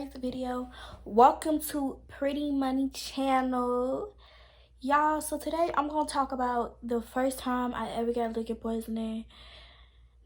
today's video. Welcome to Pretty Money channel, y'all. So today I'm gonna talk about the first time I ever got liquor poisoning.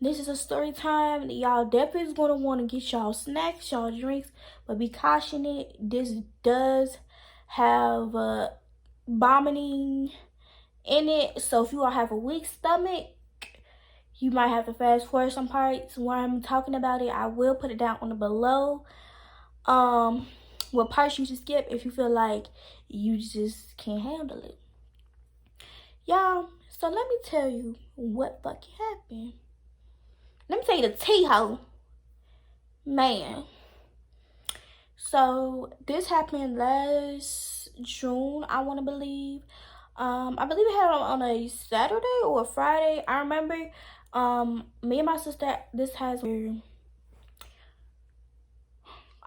This is a story time. Y'all definitely is gonna want to get y'all snacks, y'all drinks, but be cautioned, this does have vomiting in it. So if you all have a weak stomach, you might have to fast forward some parts where I'm talking about it. I will put it down on the below. What parts you should skip if you feel like you just can't handle it. Y'all, so let me tell you what fucking happened. Let me tell you the tea-ho. Man. So this happened last June, I want to believe. I believe it had on a Saturday or a Friday. I remember me and my sister,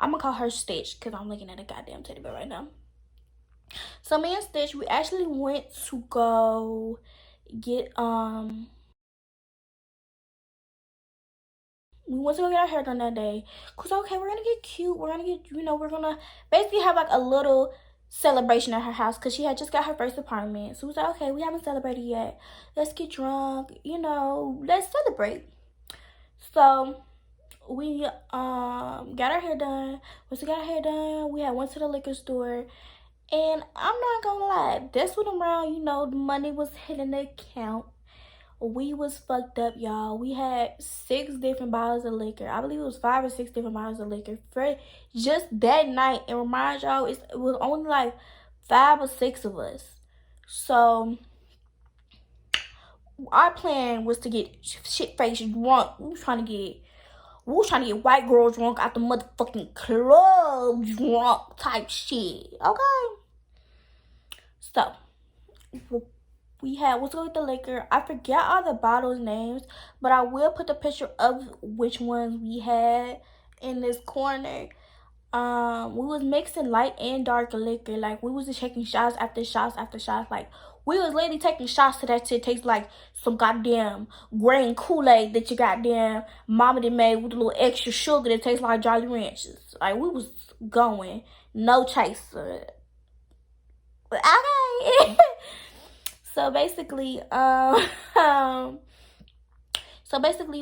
I'm gonna call her Stitch because I'm looking at a goddamn teddy bear right now. So me and Stitch, we actually went to go get we went to go get our hair done that day. Cause okay, we're gonna get cute. We're gonna get, we're gonna basically have like a little celebration at her house because she had just got her first apartment. So we was like, okay, we haven't celebrated yet. Let's get drunk, let's celebrate. So we got our hair done. Once we got our hair done, we had went to the liquor store. And I'm not gonna lie, this one around, the money was hitting the account. We was fucked up, y'all. We had 6 different bottles of liquor. I believe it was 5 or 6 different bottles of liquor for just that night. And remind y'all, it was only like 5 or 6 of us. So our plan was to get shit-faced drunk. We was trying to get white girls drunk out the motherfucking club drunk type shit. Okay. So we had what's with the liquor. I forget all the bottles names, but I will put the picture of which ones we had in this corner. We was mixing light and dark liquor. Like we was just taking shots after shots after shots. Like we was literally taking shots to that shit tastes like some goddamn grain Kool-Aid that your goddamn mama done made with a little extra sugar that tastes like Jolly Ranchers. Like we was going, no chaser. Okay. So basically,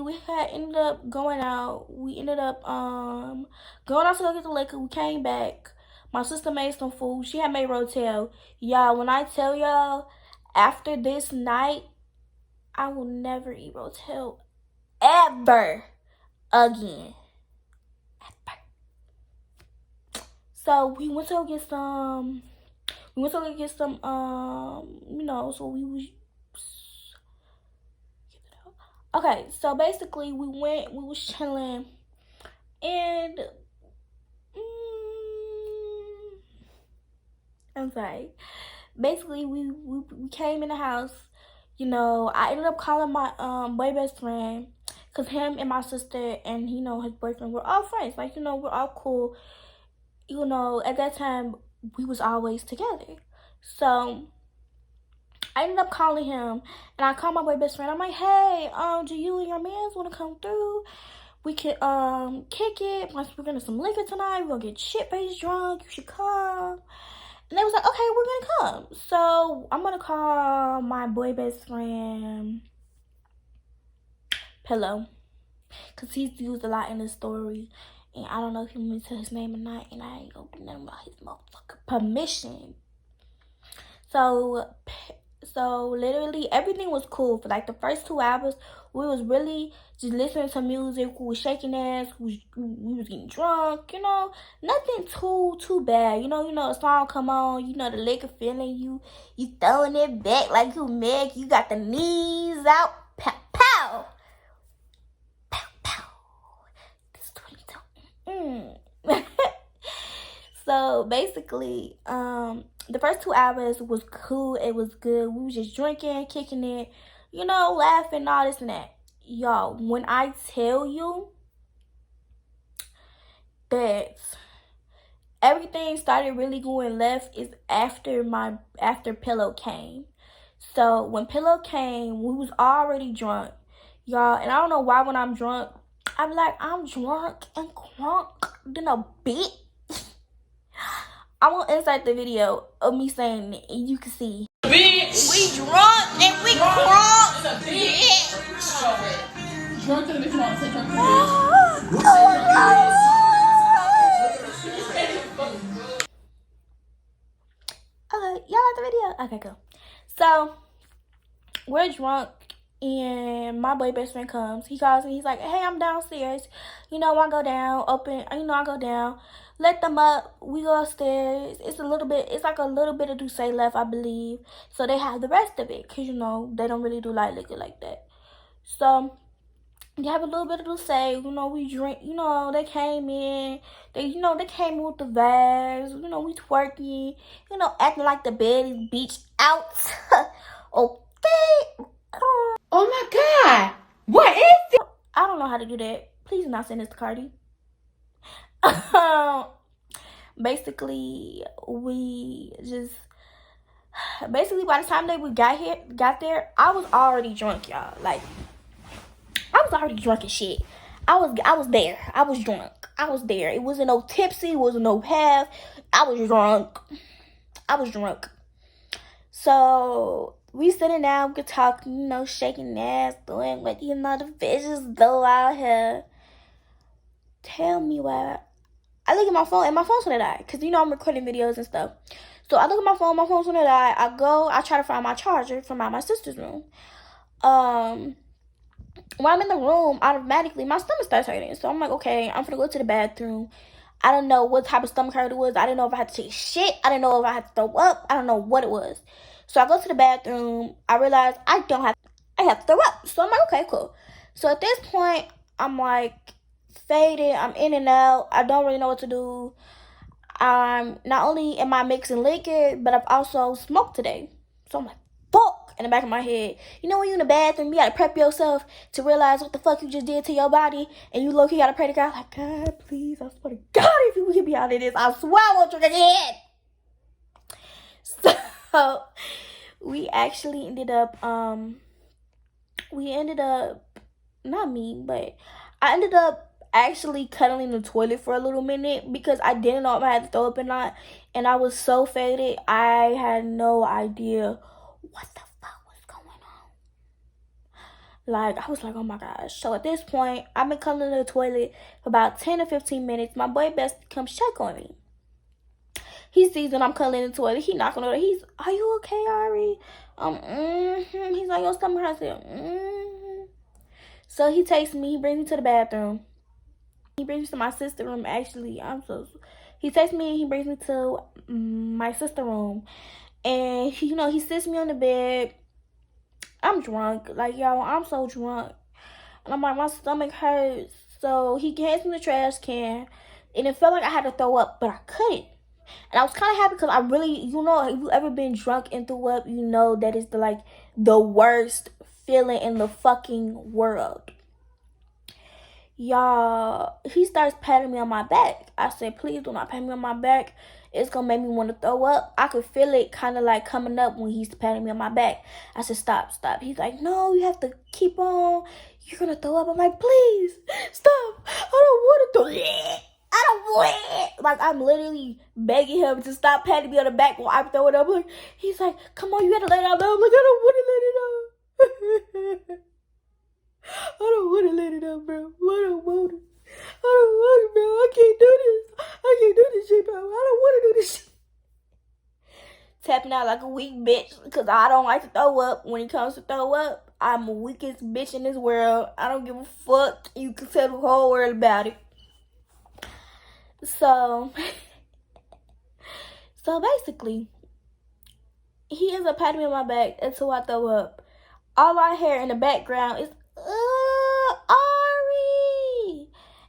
we had ended up going out. We ended up going out to go get the liquor. We came back. My sister made some food. She had made rotel. Y'all, when I tell y'all, after this night, I will never eat rotel ever again. Ever. So we went to go get some. So we was. Okay, so basically we was chilling, and I'm sorry. Basically, we came in the house. I ended up calling my boy best friend, cause him and my sister and his boyfriend were all friends. Like we're all cool. At that time we was always together. So I ended up calling him, and I called my boy best friend. I'm like, hey, do you and your mans want to come through? We could kick it. Plus, we're gonna some liquor tonight. We're gonna get shit-faced drunk. You should come. And they was like, okay, we're gonna come. So I'm gonna call my boy best friend Pillow, cause he's used a lot in the story, and I don't know if he want me to tell his name or not, and I ain't gonna do nothing about his motherfucking permission. So literally everything was cool for like the first 2 hours. We was really just listening to music. We was shaking ass. We was getting drunk. Nothing too bad. A song come on. The liquor feeling you throwing it back like you Meg. You got the knees out. Pow pow pow pow. This 22. So basically, the first 2 hours was cool. It was good. We was just drinking, kicking it, laughing, all this and that. Y'all, when I tell you that everything started really going left is after Pillow came. So when Pillow came, we was already drunk, y'all. And I don't know why when I'm drunk, I'm like, I'm drunk and crunk than a bitch. I will insert the video of me saying it, and you can see. Bitch. We drunk and we crunk. Bitch. Drunk to the bitch want to take her to Okay, y'all like the video? Okay, cool. So we're drunk and my boy best friend comes. He calls me. He's like, hey, I'm downstairs. I go down, I go down. Let them up. We go upstairs. It's like a little bit of Douce left, I believe. So they have the rest of it. Because, they don't really do light liquor like that. So they have a little bit of Douce. We drink. They came in. They came in with the vibes. We twerking. Acting like the bed is beach out. Okay. Oh my God. What is it? I don't know how to do that. Please do not send this to Cardi. Basically, by the time we got there, I was already drunk, y'all. Like, I was already drunk as shit. I was there. I was drunk. I was there. It wasn't no tipsy. It wasn't no half. I was drunk. So we sitting down, we could talk, shaking ass, doing what the bitches do out here. Tell me what. I look at my phone, and my phone's gonna die. Because, I'm recording videos and stuff. So I look at my phone's gonna die. I try to find my charger from my sister's room. When I'm in the room, automatically, my stomach starts hurting. So I'm like, okay, I'm gonna go to the bathroom. I don't know what type of stomach hurt it was. I didn't know if I had to take shit. I didn't know if I had to throw up. I don't know what it was. So I go to the bathroom. I realize I have to throw up. So I'm like, okay, cool. So at this point, I'm like faded. I'm in and out. I don't really know what to do. Not only am I mixing liquor, but I've also smoked today. So I'm like, fuck, in the back of my head. When you're in the bathroom, you gotta prep yourself to realize what the fuck you just did to your body, and you low-key gotta pray to God, like, God, please, I swear to God, if you get me out of this, I swear I won't drink again. So we actually ended up, not me, but I ended up actually cuddling the toilet for a little minute because I didn't know if I had to throw up or not, and I was so faded, I had no idea what the fuck was going on. Like, I was like, oh my gosh. So at this point, I've been cuddling the toilet for about 10 or 15 minutes. My boy Best comes check on me. He sees that I'm cuddling the toilet. He knocks on the door. He's, are you okay, Ari? He's like, your stomach hurts. So he takes me. He brings me to the bathroom. He brings me to my sister's room, actually. He takes me and he brings me to my sister's room. And, he sits me on the bed. I'm drunk. Like, y'all, I'm so drunk. And I'm like, my stomach hurts. So he hands me the trash can. And it felt like I had to throw up, but I couldn't. And I was kind of happy because I really, if you ever been drunk and threw up, you know that is the worst feeling in the fucking world. Y'all, he starts patting me on my back. I said, please do not pat me on my back. It's going to make me want to throw up. I could feel it kind of like coming up when he's patting me on my back. I said, stop. He's like, no, you have to keep on. You're going to throw up. I'm like, please, stop. I don't want to throw up. I don't want it. Like, I'm literally begging him to stop patting me on the back while I'm throwing up. Like, he's like, come on, you got to let it out. I'm like, I don't want to let it out. I don't want to let it out, bro. I don't want it. Bro. I can't do this. I can't do this shit, bro. I don't want to do this shit. Tapping out like a weak bitch because I don't like to throw up. When it comes to throw up, I'm the weakest bitch in this world. I don't give a fuck. You can tell the whole world about it. So basically, he ends up patting me on my back until I throw up. All I hear in the background is, Ari!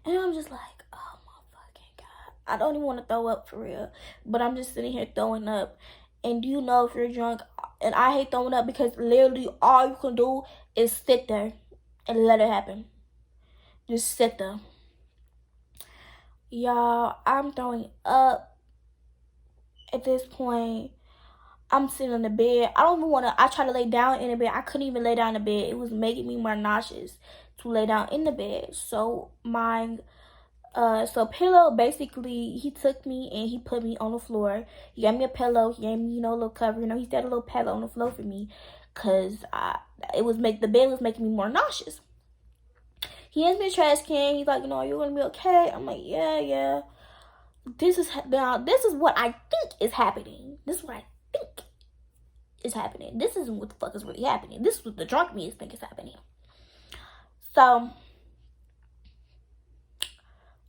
And I'm just like, oh my fucking God. I don't even want to throw up for real. But I'm just sitting here throwing up. And if you're drunk, and I hate throwing up because literally all you can do is sit there and let it happen. Just sit there. Y'all, I'm throwing up at this point. I'm sitting on the bed. I try to lay down in the bed. I couldn't even lay down in the bed. It was making me more nauseous to lay down in the bed. So my So Pillow, basically, he took me and he put me on the floor. He gave me a pillow. He gave me, a little cover. He set a little pillow on the floor for me, cause the bed was making me more nauseous. He hands me a trash can. He's like, you're gonna be okay. I'm like, yeah. This is what I think is happening. This is what I think is happening. This isn't what the fuck is really happening. This is what the drunk me think is happening. So,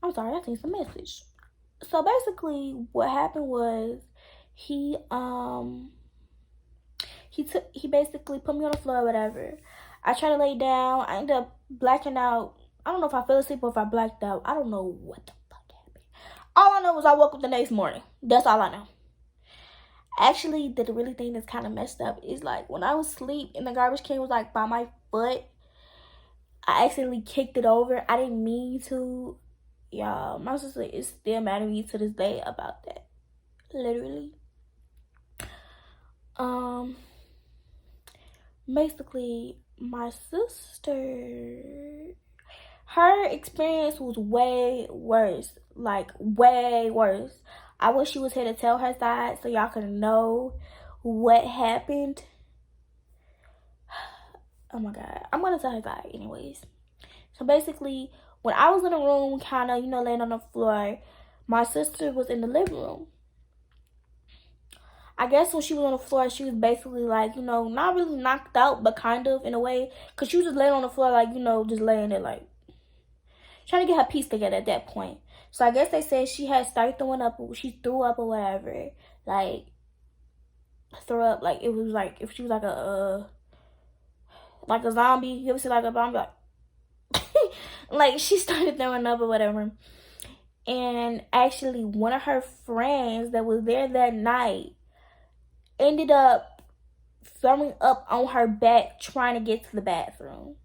I'm sorry, I seen some message. So basically, what happened was he basically put me on the floor or whatever. I tried to lay down. I ended up blacking out. I don't know if I fell asleep or if I blacked out. I don't know what the fuck happened. All I know is I woke up the next morning. That's all I know. Actually, the really thing that's kind of messed up is like when I was asleep and the garbage can was like by my foot, I accidentally kicked it over. I didn't mean to. Y'all, my sister is still mad at me to this day about that. Literally. Basically, my sister, her experience was way worse. Like, way worse. I wish she was here to tell her side so y'all could know what happened. Oh my God. I'm going to tell her side anyways. So basically, when I was in the room, kind of, laying on the floor, my sister was in the living room. I guess when she was on the floor, she was basically like, not really knocked out, but kind of in a way. Because she was just laying on the floor, like, just laying there, like, trying to get her piece together at that point. So I guess they said she had started throwing up, she threw up or whatever. Like, throw up, like, it was like, if she was like a zombie. You ever see like a zombie? Like, like, she started throwing up or whatever. And actually, one of her friends that was there that night ended up throwing up on her back trying to get to the bathroom.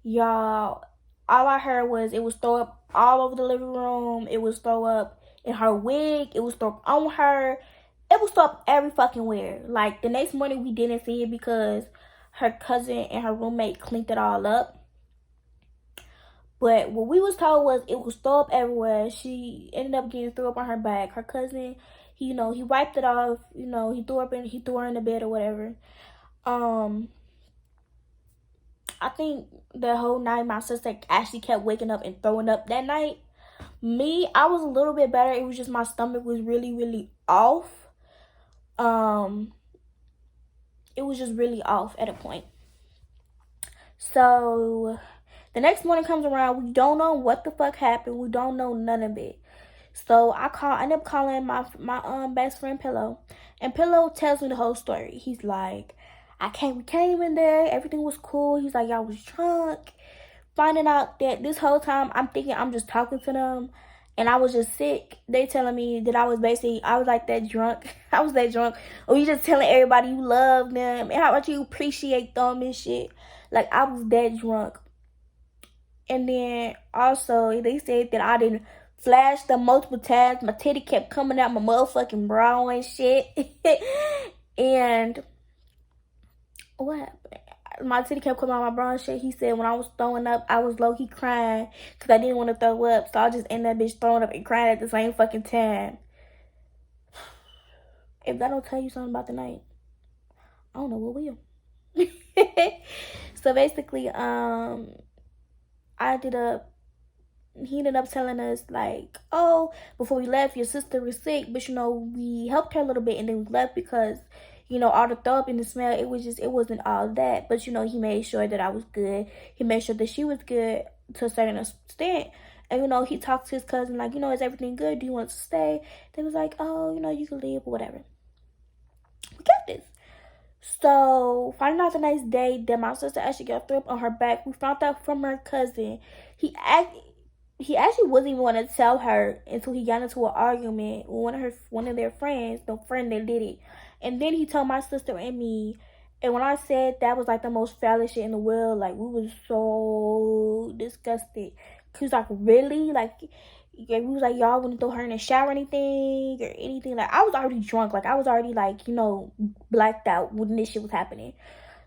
Y'all, all I heard was it was throw up all over the living room. It was throw up in her wig. It was throw up on her. It was throw up every fucking where. Like, the next morning we didn't see it because her cousin and her roommate cleaned it all up. But what we was told was it was throw up everywhere. She ended up getting throw up on her back. Her cousin, he wiped it off. He threw her in the bed or whatever. I think the whole night my sister actually kept waking up and throwing up that night. Me, I was a little bit better. It was just my stomach was really, really off. It was just really off at a point. So the next morning comes around. We don't know what the fuck happened. We don't know none of it. So I end up calling my best friend Pillow, and Pillow tells me the whole story. He's like, we came in there, everything was cool. He's like, y'all was drunk. Finding out that this whole time I'm thinking I'm just talking to them and I was just sick. They telling me that I was like that drunk. I was that drunk. Or you just telling everybody you love them and how much you appreciate them and shit. Like, I was that drunk. And then also they said that I didn't flash them multiple times. My titty kept coming out my motherfucking bra and shit. And what happened? My titty kept coming out my bra and shit. He said when I was throwing up, I was low-key crying because I didn't want to throw up. So I just ended that bitch throwing up and crying at the same fucking time. If that don't tell you something about the night, I don't know what will. So basically, he ended up telling us, like, oh, before we left, your sister was sick, but we helped her a little bit and then we left because all the throw up and the smell, it wasn't all that. But he made sure that I was good. He made sure that she was good to a certain extent. And he talked to his cousin, like, is everything good? Do you want us to stay? They was like, oh, you can leave or whatever. We got this. So, finding out the next day that my sister actually got throw up on her back, we found out from her cousin. He actually wasn't even want to tell her until he got into an argument with one of their friends, the friend that did it. And then he told my sister and me. And when I said that was like the most foulest shit in the world, like, we was so disgusted. He was like, really? Like, we was like, y'all wouldn't throw her in the shower or anything? Like, I was already drunk. Like, I was already, like, blacked out when this shit was happening.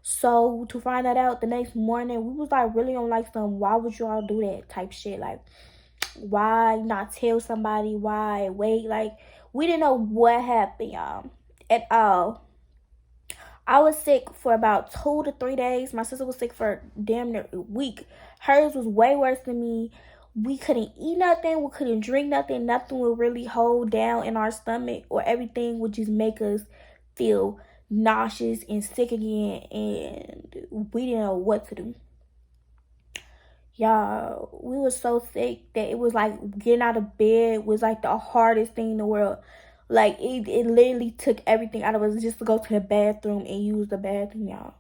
So, to find that out the next morning, we was, like, really on, like, some why would y'all do that type shit. Like, why not tell somebody? Why wait? Like, we didn't know what happened, y'all, at all. I was sick for about 2 to 3 days. My sister was sick for damn near a week. Hers was way worse than me. We couldn't eat nothing. We couldn't drink nothing. Nothing would really hold down in our stomach, or everything would just make us feel nauseous and sick again. And we didn't know what to do. Y'all, we were so sick that it was like getting out of bed was like the hardest thing in the world. Like, it literally took everything out of us just to go to the bathroom and use the bathroom, y'all.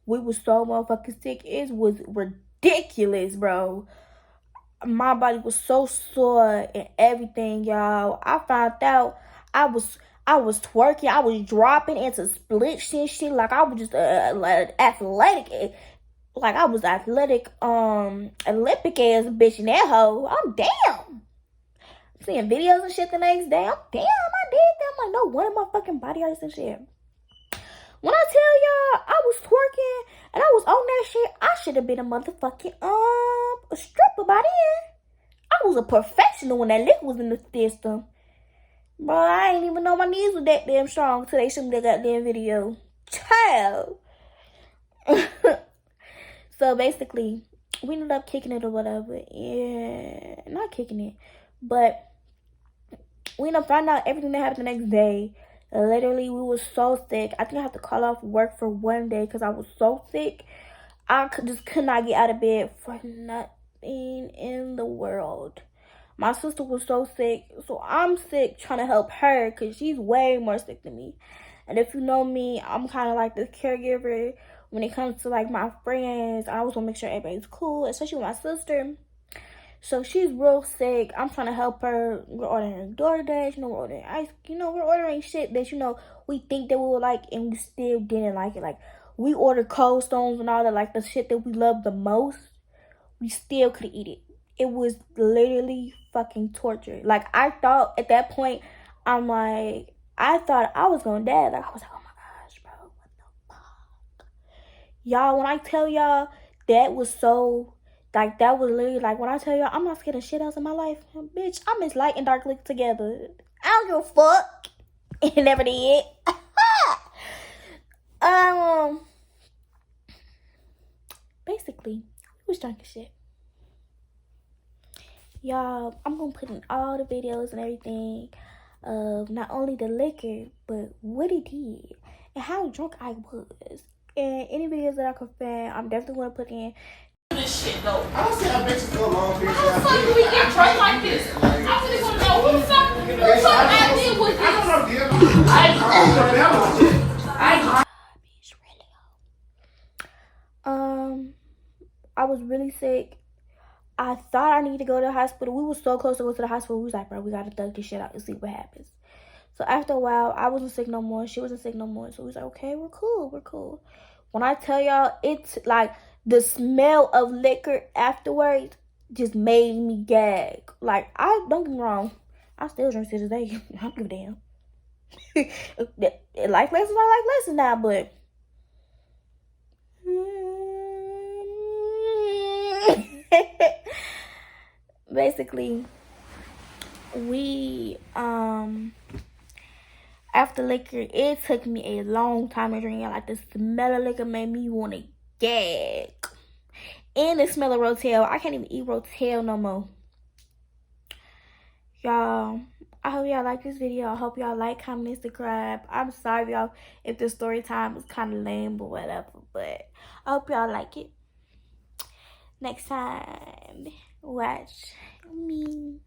We was so motherfucking sick. It was ridiculous, bro. My body was so sore and everything, y'all. I found out I was twerking. I was dropping into splits and shit. Like, I was just like athletic. Like, I was athletic, Olympic ass bitch in that hoe. I'm damn. Seeing videos and shit the next day. I'm damn, I did that. I'm like, no wonder my fucking body hurts and shit. When I tell y'all I was twerking and I was on that shit, I should have been a motherfucking a stripper by then. I was a professional when that liquor was in the system. Bro, I ain't even know my knees were that damn strong till they showed me that goddamn video. Child. So basically, we ended up kicking it or whatever. Yeah, not kicking it, but we ended up finding out everything that happened the next day. Literally, we were so sick. I think I had to call off work for 1 day because I was so sick. I could not get out of bed for nothing in the world. My sister was so sick, so I'm sick trying to help her because she's way more sick than me. And if you know me, I'm kind of like the caregiver when it comes to like my friends. I always want to make sure everybody's cool, especially with my sister. So she's real sick. I'm trying to help her. We're ordering DoorDash, we're ordering ice, we're ordering shit that, we think that we would like and we still didn't like it. Like, we ordered Cold Stones and all that, like the shit that we love the most. We still couldn't eat it. It was literally fucking torture. Like, I thought at that point, I thought I was gonna die. Like, I was like, oh my gosh, bro, what the fuck? Y'all, when I tell y'all, that was so... Like, that was literally, like, when I tell y'all, I'm not scared of shit else in my life. Bitch, I'm as light and dark linked together. I don't give a fuck. It never did. Basically, we was drunk as shit. Y'all, I'm gonna put in all the videos and everything of not only the liquor, but what it did and how drunk I was. And any videos that I could find, I'm definitely gonna put in. This shit though. I don't see how bitches go long periods. How the fuck do we get drunk like this? I really want to know who the fuck idea was this? I was really sick. I thought I needed to go to the hospital. We were so close to go to the hospital. We was like, bro, we gotta thug this shit out and see what happens. So after a while, I wasn't sick no more. She wasn't sick no more. So we was like, okay, we're cool. When I tell y'all, it's like the smell of liquor afterwards just made me gag. Like, I don't get me wrong, I still drink to this day. I don't give a damn. Life lessons are life lessons now, but basically, we after liquor, it took me a long time to drink it. Like, the smell of liquor made me want to gag. And the smell of Rotel. I can't even eat Rotel no more. Y'all, I hope y'all like this video. I hope y'all like, comment, and subscribe. I'm sorry, y'all, if the story time was kind of lame or whatever. But I hope y'all like it. Next time, watch me.